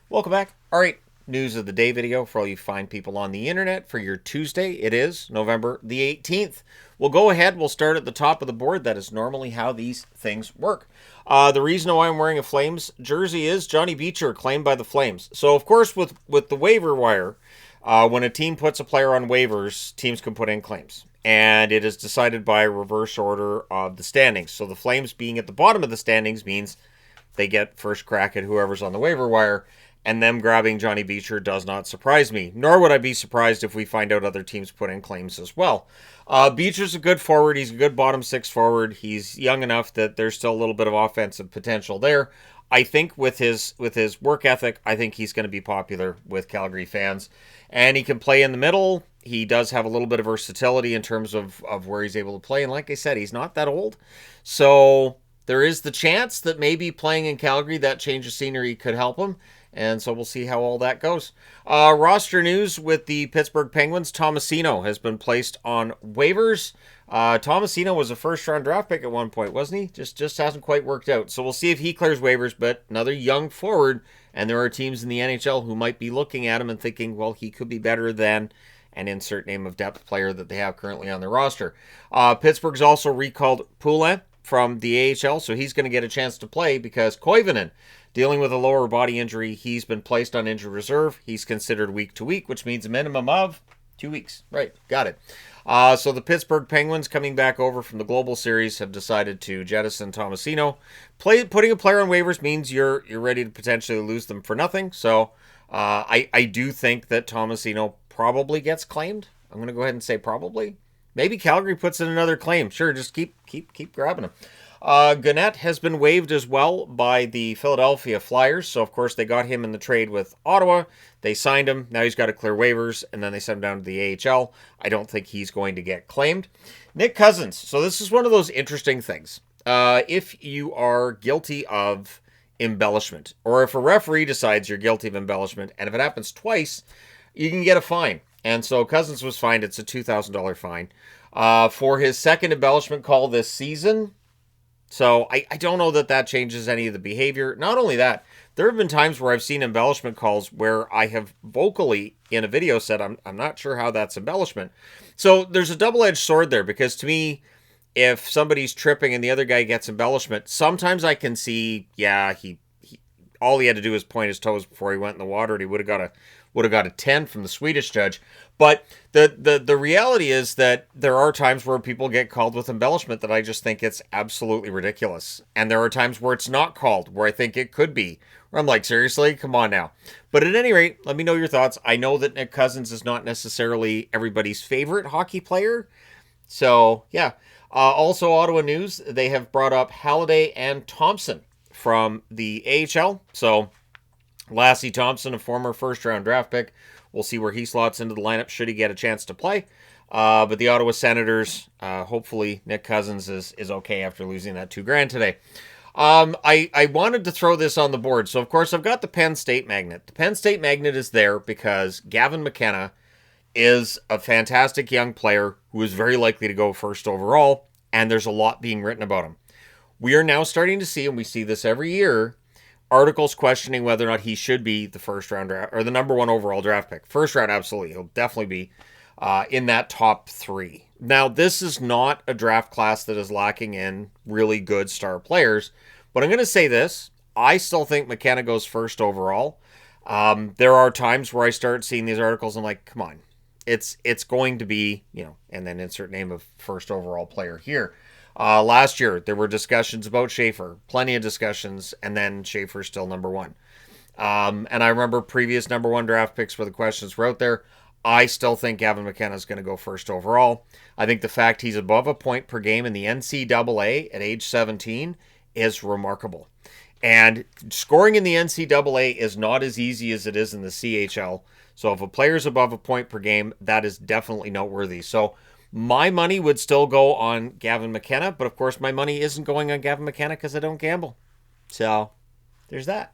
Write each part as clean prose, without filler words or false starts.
Welcome back. All right, news of the day video for all you fine people on the internet for your Tuesday. It is November the 18th. We'll go ahead. We'll start at the top of the board. That is normally how these things work. The reason why I'm wearing a Flames jersey is Johnny Beecher claimed by the Flames. So, of course, with the waiver wire, when a team puts a player on waivers, teams can put in claims. And it is decided by reverse order of the standings. So the Flames being at the bottom of the standings means they get first crack at whoever's on the waiver wire, and them grabbing Johnny Beecher does not surprise me. Nor would I be surprised if we find out other teams put in claims as well. Beecher's a good forward. He's a good bottom six forward. He's young enough that there's still a little bit of offensive potential there. I think with his work ethic, I think he's going to be popular with Calgary fans. And he can play in the middle. He does have a little bit of versatility in terms of where he's able to play. And like I said, he's not that old. So there is the chance that maybe playing in Calgary, that change of scenery could help him. And so we'll see how all that goes. Roster news with the Pittsburgh Penguins. Tomasino has been placed on waivers. Tomasino was a first-round draft pick at one point, wasn't he? Just hasn't quite worked out. So we'll see if he clears waivers, but another young forward. And there are teams in the NHL who might be looking at him and thinking, well, he could be better than an insert name of depth player that they have currently on their roster. Pittsburgh's also recalled Poulin from the AHL, so he's going to get a chance to play because Koivunen, dealing with a lower body injury, he's been placed on injured reserve. He's considered week to week, which means a minimum of 2 weeks. Right, got it. So the Pittsburgh Penguins, coming back over from the Global Series, have decided to jettison Tomasino. Putting a player on waivers means you're ready to potentially lose them for nothing. So I do think that Tomasino probably gets claimed. I'm going to go ahead and say probably. Maybe Calgary puts in another claim. Sure, just keep grabbing him. Gannett has been waived as well by the Philadelphia Flyers. So, of course, they got him in the trade with Ottawa. They signed him. Now he's got to clear waivers, and then they sent him down to the AHL. I don't think he's going to get claimed. Nick Cousins. So this is one of those interesting things. If you are guilty of embellishment, or if a referee decides you're guilty of embellishment, and if it happens twice, you can get a fine. And so Cousins was fined. It's a $2,000 fine for his second embellishment call this season. So I don't know that changes any of the behavior. Not only that, there have been times where I've seen embellishment calls where I have vocally in a video said, I'm not sure how that's embellishment. So there's a double-edged sword there, because to me, if somebody's tripping and the other guy gets embellishment, sometimes I can see, yeah, he all he had to do was point his toes before he went in the water, and he would have got a 10 from the Swedish judge. But the reality is that there are times where people get called with embellishment that I just think it's absolutely ridiculous. And there are times where it's not called, where I think it could be. Where I'm like, seriously? Come on now. But at any rate, let me know your thoughts. I know that Nick Cousins is not necessarily everybody's favorite hockey player. So, yeah. Also, Ottawa news, they have brought up Halliday and Thompson from the AHL. So Lassie Thompson, a former first-round draft pick. We'll see where he slots into the lineup should he get a chance to play. But the Ottawa Senators, hopefully Nick Cousins is okay after losing that $2,000 today. I wanted to throw this on the board. So, of course, I've got the Penn State Magnet. The Penn State Magnet is there because Gavin McKenna is a fantastic young player who is very likely to go first overall, and there's a lot being written about him. We are now starting to see, and we see this every year, articles questioning whether or not he should be the first round draft or the number one overall draft pick. First round, absolutely. He'll definitely be in that top 3. Now, this is not a draft class that is lacking in really good star players, but I'm going to say this. I still think McKenna goes first overall. There are times where I start seeing these articles and I'm like, come on. It's going to be, and then insert name of first overall player here. Last year, there were discussions about Schaefer, plenty of discussions, and then Schaefer's still number 1. And I remember previous number 1 draft picks where the questions were out there. I still think Gavin McKenna is going to go first overall. I think the fact he's above a point per game in the NCAA at age 17 is remarkable. And scoring in the NCAA is not as easy as it is in the CHL. So if a player's above a point per game, that is definitely noteworthy. So my money would still go on Gavin McKenna, but of course my money isn't going on Gavin McKenna because I don't gamble. So there's that.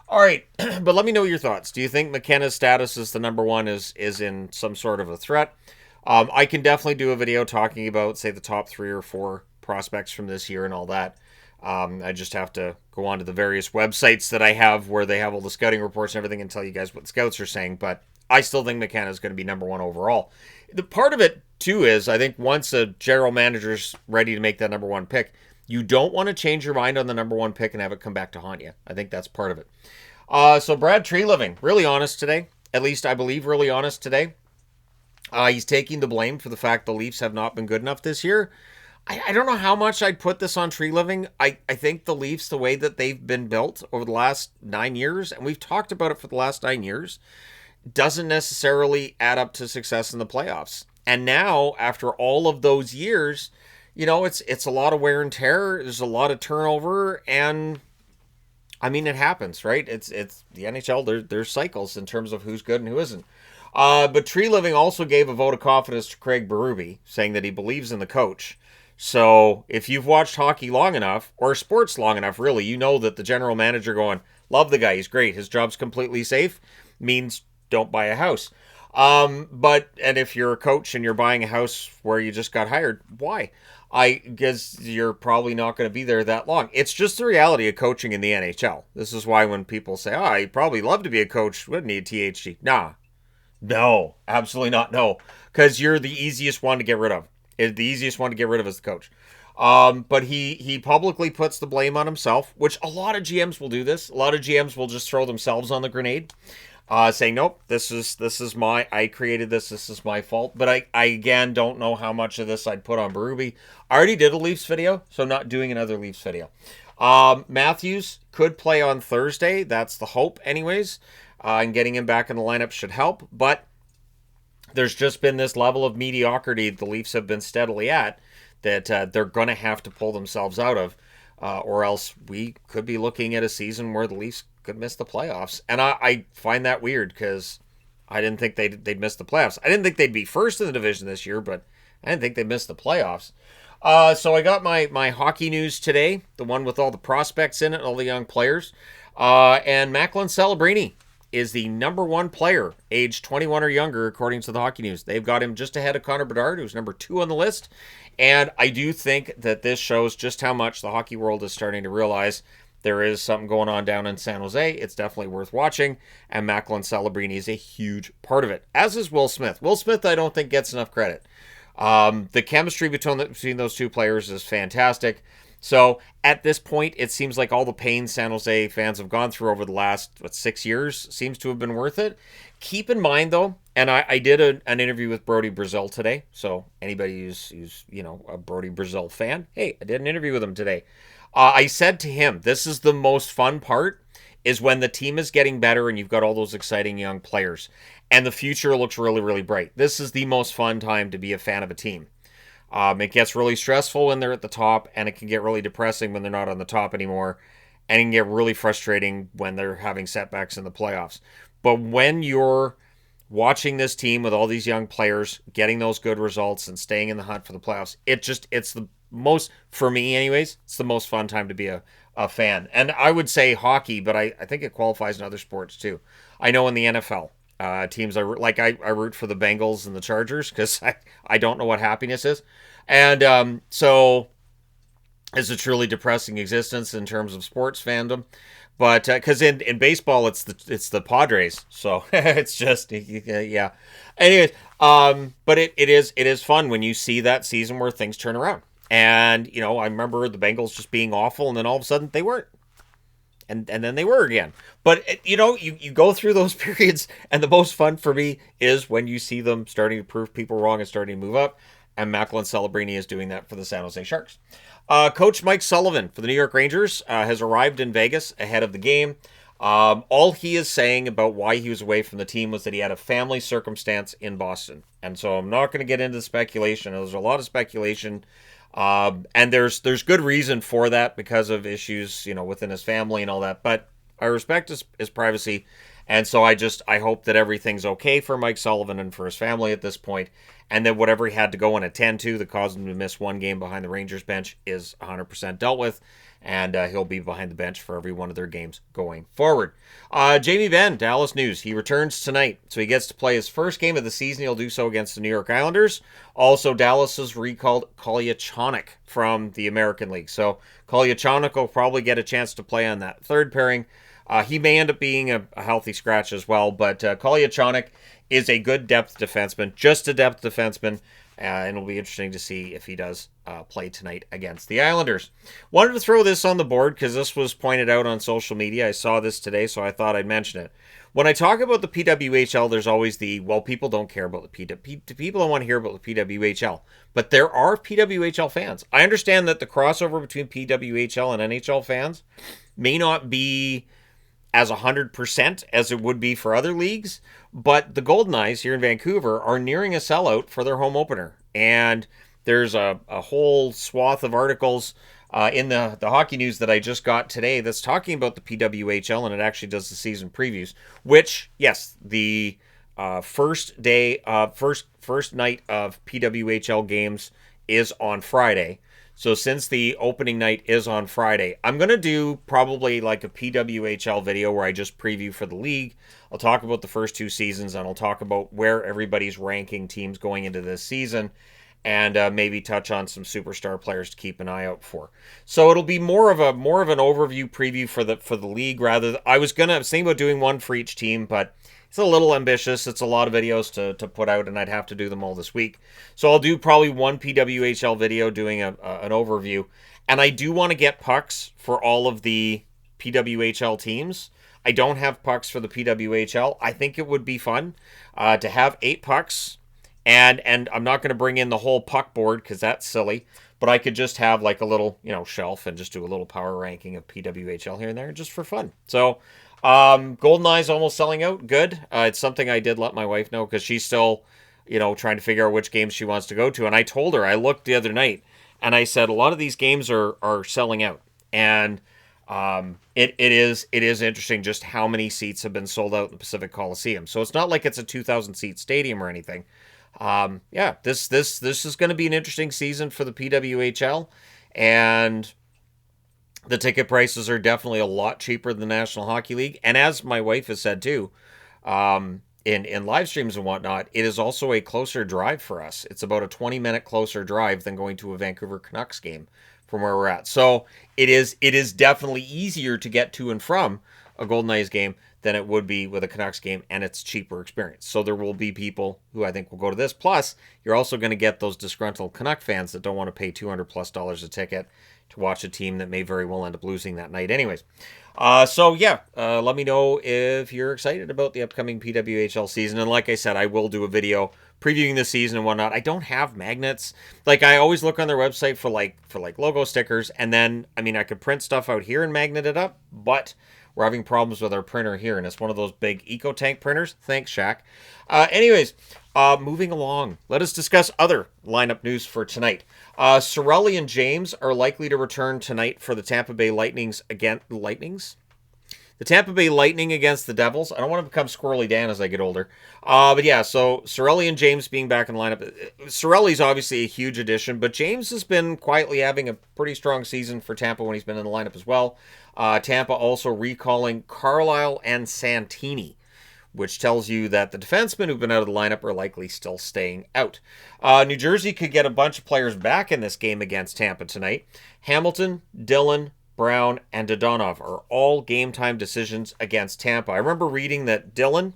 All right, but let me know your thoughts. Do you think McKenna's status as the number 1 is in some sort of a threat? I can definitely do a video talking about, say, the top 3 or 4 prospects from this year and all that. I just have to go on to the various websites that I have where they have all the scouting reports and everything and tell you guys what the scouts are saying. But I still think McKenna is going to be number one overall. The part of it, too, is I think once a general manager's ready to make that number one pick, you don't want to change your mind on the number one pick and have it come back to haunt you. I think that's part of it. So Brad Treliving, really honest today. At least I believe really honest today. He's taking the blame for the fact the Leafs have not been good enough this year. I don't know how much I'd put this on Treliving. I think the Leafs, the way that they've been built over the last 9 years, and we've talked about it for the last 9 years, doesn't necessarily add up to success in the playoffs. And now, after all of those years, it's a lot of wear and tear. There's a lot of turnover, and I mean, it happens, right? It's the NHL. There's cycles in terms of who's good and who isn't. But Treliving also gave a vote of confidence to Craig Berube, saying that he believes in the coach. So if you've watched hockey long enough, or sports long enough, really, you know that the general manager going, love the guy, he's great, his job's completely safe, means don't buy a house. And if you're a coach and you're buying a house where you just got hired, why? I guess you're probably not going to be there that long. It's just the reality of coaching in the NHL. This is why when people say, I'd probably love to be a coach, wouldn't need THG. Nah. No, absolutely not. No, because you're the easiest one to get rid of. The easiest one to get rid of is the coach. But he publicly puts the blame on himself, which a lot of GMs will do this. A lot of GMs will just throw themselves on the grenade, saying, nope, this is I created this. This is my fault. But I again don't know how much of this I'd put on Berube. I already did a Leafs video, so I'm not doing another Leafs video. Matthews could play on Thursday. That's the hope, anyways. And getting him back in the lineup should help. But there's just been this level of mediocrity the Leafs have been steadily at that they're going to have to pull themselves out of, or else we could be looking at a season where the Leafs could miss the playoffs. And I find that weird because I didn't think they'd miss the playoffs. I didn't think they'd be first in the division this year, but I didn't think they'd miss the playoffs. So I got my hockey news today, the one with all the prospects in it, all the young players. And Macklin Celebrini is the number one player, age 21 or younger, according to the Hockey News. They've got him just ahead of Connor Bedard, who's number 2 on the list. And I do think that this shows just how much the hockey world is starting to realize there is something going on down in San Jose. It's definitely worth watching. And Macklin Celebrini is a huge part of it, as is Will Smith. Will Smith, I don't think, gets enough credit. The chemistry between those two players is fantastic. So at this point, it seems like all the pain San Jose fans have gone through over the last 6 years seems to have been worth it. Keep in mind, though, and I did an interview with Brody Brazil today. So anybody who's a Brody Brazil fan, hey, I did an interview with him today. I said to him, this is the most fun part, is when the team is getting better and you've got all those exciting young players, and the future looks really, really bright. This is the most fun time to be a fan of a team. It gets really stressful when they're at the top, and it can get really depressing when they're not on the top anymore, and it can get really frustrating when they're having setbacks in the playoffs. But when you're watching this team with all these young players getting those good results and staying in the hunt for the playoffs, it's the most, for me anyways, it's the most fun time to be a fan. And I would say hockey, but I think it qualifies in other sports too. I know in the NFL, teams I root for the Bengals and the Chargers because I don't know what happiness is, and so it's a truly depressing existence in terms of sports fandom. But because in baseball it's the Padres, so it's just yeah. Anyways, but it is fun when you see that season where things turn around, and I remember the Bengals just being awful, and then all of a sudden they weren't. And then they were again. But, you go through those periods, and the most fun for me is when you see them starting to prove people wrong and starting to move up, and Macklin Celebrini is doing that for the San Jose Sharks. Coach Mike Sullivan for the New York Rangers has arrived in Vegas ahead of the game. All he is saying about why he was away from the team was that he had a family circumstance in Boston. And so I'm not going to get into speculation. There's a lot of speculation. And there's good reason for that because of issues, within his family and all that. But I respect his privacy. And so I hope that everything's okay for Mike Sullivan and for his family at this point, and that whatever he had to go and attend to that caused him to miss one game behind the Rangers bench is 100% dealt with. and he'll be behind the bench for every one of their games going forward. Jamie Benn, Dallas News. He returns tonight, so he gets to play his first game of the season. He'll do so against the New York Islanders. Also, Dallas has recalled Kolyachonok from the American League, so Kolyachonok will probably get a chance to play on that third pairing. He may end up being a healthy scratch as well, but Kolyachonok is a good depth defenseman, just a depth defenseman, and it'll be interesting to see if he does play tonight against the Islanders. Wanted to throw this on the board because this was pointed out on social media. I saw this today, so I thought I'd mention it. When I talk about the PWHL, there's always people don't care about the people don't want to hear about the PWHL. But there are PWHL fans. I understand that the crossover between PWHL and NHL fans may not be as 100% as it would be for other leagues, but the Golden Eyes here in Vancouver are nearing a sellout for their home opener. And there's a whole swath of articles in the hockey news that I just got today that's talking about the PWHL, and it actually does the season previews, which, yes, the first night of PWHL games is on Friday. So since the opening night is on Friday, I'm going to do probably like a PWHL video where I just preview for the league. I'll talk about the first two seasons, and I'll talk about where everybody's ranking teams going into this season, and maybe touch on some superstar players to keep an eye out for. So it'll be more of an overview preview for the league rather. I was thinking about doing one for each team, but it's a little ambitious. It's a lot of videos to put out, and I'd have to do them all this week. So I'll do probably one PWHL video doing an overview. And I do want to get pucks for all of the PWHL teams. I don't have pucks for the PWHL. I think it would be fun to have 8 pucks. And I'm not going to bring in the whole puck board because that's silly. But I could just have like a little, shelf and just do a little power ranking of PWHL here and there just for fun. So Golden Eyes almost selling out. Good. It's something I did let my wife know because she's still, trying to figure out which games she wants to go to. And I told her, I looked the other night and I said, a lot of these games are selling out. And it is interesting just how many seats have been sold out in the Pacific Coliseum. So it's not like it's a 2,000 seat stadium or anything. This is going to be an interesting season for the PWHL, and the ticket prices are definitely a lot cheaper than the National Hockey League. And as my wife has said too, in live streams and whatnot, it is also a closer drive for us. It's about a 20-minute closer drive than going to a Vancouver Canucks game from where we're at. So it is definitely easier to get to and from a Golden Eyes game than it would be with a Canucks game, and it's cheaper experience. So there will be people who I think will go to this. Plus, you're also going to get those disgruntled Canuck fans that don't want to pay $200+ a ticket to watch a team that may very well end up losing that night anyways. Let me know if you're excited about the upcoming PWHL season. And like I said, I will do a video previewing the season and whatnot. I don't have magnets. Like, I always look on their website for logo stickers, and then, I could print stuff out here and magnet it up, but we're having problems with our printer here, and it's one of those big EcoTank printers. Thanks, Shaq. Moving along, let us discuss other lineup news for tonight. Cirelli and James are likely to return tonight for the Tampa Bay Lightnings against the Tampa Bay Lightning against the Devils. I don't want to become Squirrely Dan as I get older. So Cirelli and James being back in the lineup. Cirelli's obviously a huge addition, but James has been quietly having a pretty strong season for Tampa when he's been in the lineup as well. Tampa also recalling Carlisle and Santini, which tells you that the defensemen who've been out of the lineup are likely still staying out. New Jersey could get a bunch of players back in this game against Tampa tonight. Hamilton, Dillon, Brown, and Dodonov are all game-time decisions against Tampa. I remember reading that Dillon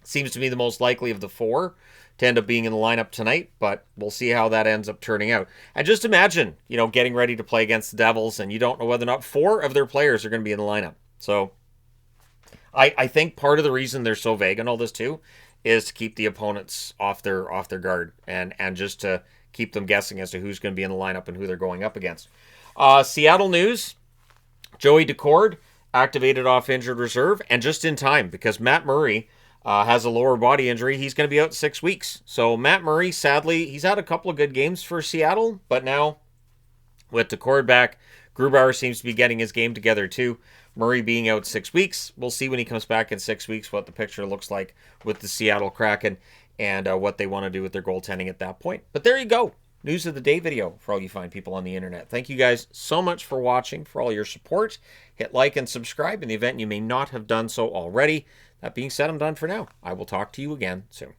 seems to be the most likely of the 4 to end up being in the lineup tonight, but we'll see how that ends up turning out. And just imagine, getting ready to play against the Devils, and you don't know whether or not 4 of their players are going to be in the lineup. So I think part of the reason they're so vague on all this too is to keep the opponents off their guard and just to keep them guessing as to who's going to be in the lineup and who they're going up against. Seattle news, Joey Decord activated off injured reserve, and just in time because Matt Murray has a lower body injury. He's going to be out 6 weeks. So Matt Murray, sadly, he's had a couple of good games for Seattle, but now with Decord back, Grubauer seems to be getting his game together too. Murray being out 6 weeks. We'll see when he comes back in 6 weeks what the picture looks like with the Seattle Kraken and what they want to do with their goaltending at that point. But there you go. news of the day video for all you fine people on the internet. Thank you guys so much for watching, for all your support. Hit like and subscribe in the event you may not have done so already. That being said, I'm done for now. I will talk to you again soon.